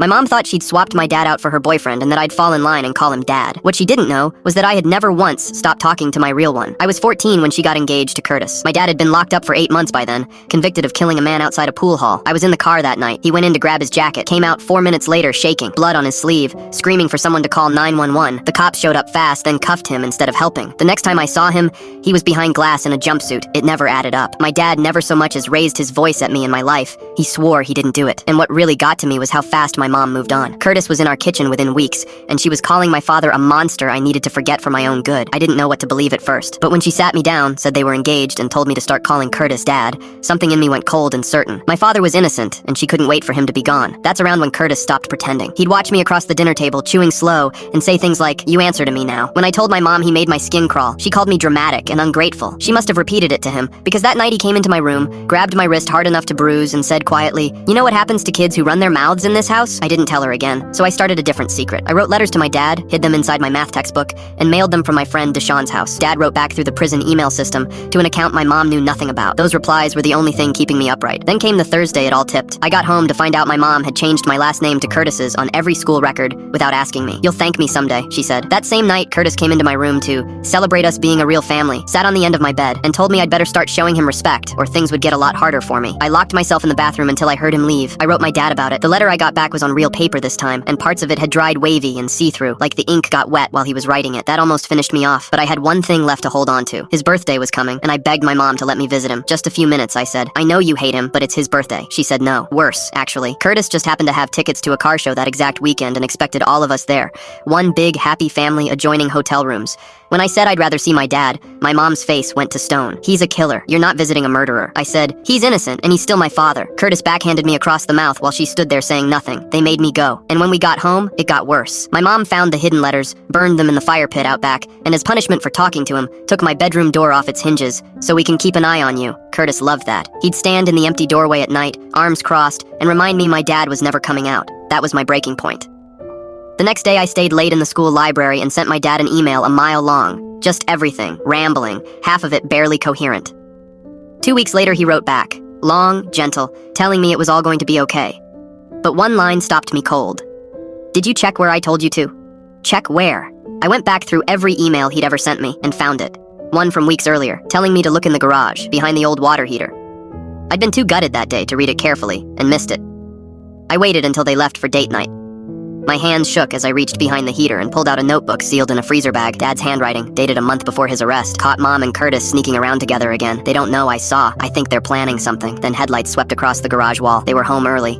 My mom thought she'd swapped my dad out for her boyfriend and that I'd fall in line and call him dad. What she didn't know was that I had never once stopped talking to my real one. I was 14 when she got engaged to Curtis. My dad had been locked up for 8 months by then, convicted of killing a man outside a pool hall. I was in the car that night. He went in to grab his jacket, came out 4 minutes later shaking, blood on his sleeve, screaming for someone to call 911. The cops showed up fast, then cuffed him instead of helping. The next time I saw him, he was behind glass in a jumpsuit. It never added up. My dad never so much as raised his voice at me in my life. He swore he didn't do it. And what really got to me was how fast my mom moved on. Curtis was in our kitchen within weeks, and she was calling my father a monster I needed to forget for my own good. I didn't know what to believe at first, but when she sat me down, said they were engaged, and told me to start calling Curtis dad, something in me went cold and certain. My father was innocent, and she couldn't wait for him to be gone. That's around when Curtis stopped pretending. He'd watch me across the dinner table, chewing slow, and say things like, "You answer to me now." When I told my mom he made my skin crawl, she called me dramatic and ungrateful. She must have repeated it to him, because that night he came into my room, grabbed my wrist hard enough to bruise, and said quietly, "You know what happens to kids who run their mouths in this house?" I didn't tell her again, so I started a different secret. I wrote letters to my dad, hid them inside my math textbook, and mailed them from my friend Deshawn's house. Dad wrote back through the prison email system to an account my mom knew nothing about. Those replies were the only thing keeping me upright. Then came the Thursday it all tipped. I got home to find out my mom had changed my last name to Curtis's on every school record without asking me. "You'll thank me someday," she said. That same night, Curtis came into my room to celebrate us being a real family, sat on the end of my bed, and told me I'd better start showing him respect, or things would get a lot harder for me. I locked myself in the bathroom until I heard him leave. I wrote my dad about it. The letter I got back was on real paper this time, and parts of it had dried wavy and see-through, like the ink got wet while he was writing it. That almost finished me off, but I had one thing left to hold on to. His birthday was coming, and I begged my mom to let me visit him. "Just a few minutes," I said. "I know you hate him, but it's his birthday." She said no. Worse, actually. Curtis just happened to have tickets to a car show that exact weekend and expected all of us there. One big, happy family adjoining hotel rooms. When I said I'd rather see my dad, my mom's face went to stone. "He's a killer. You're not visiting a murderer." I said, "He's innocent, and he's still my father." Curtis backhanded me across the mouth while she stood there saying nothing. They made me go. And when we got home, it got worse. My mom found the hidden letters, burned them in the fire pit out back, and as punishment for talking to him, took my bedroom door off its hinges. "So we can keep an eye on you." Curtis loved that. He'd stand in the empty doorway at night, arms crossed, and remind me my dad was never coming out. That was my breaking point. The next day I stayed late in the school library and sent my dad an email a mile long. Just everything, rambling, half of it barely coherent. 2 weeks later he wrote back, long, gentle, telling me it was all going to be okay. But one line stopped me cold. "Did you check where I told you to?" "Check where?" I went back through every email he'd ever sent me and found it. One from weeks earlier, telling me to look in the garage, behind the old water heater. I'd been too gutted that day to read it carefully, and missed it. I waited until they left for date night. My hands shook as I reached behind the heater and pulled out a notebook sealed in a freezer bag. Dad's handwriting, dated a month before his arrest. Caught Mom and Curtis sneaking around together again. They don't know I saw. I think they're planning something. Then headlights swept across the garage wall. They were home early.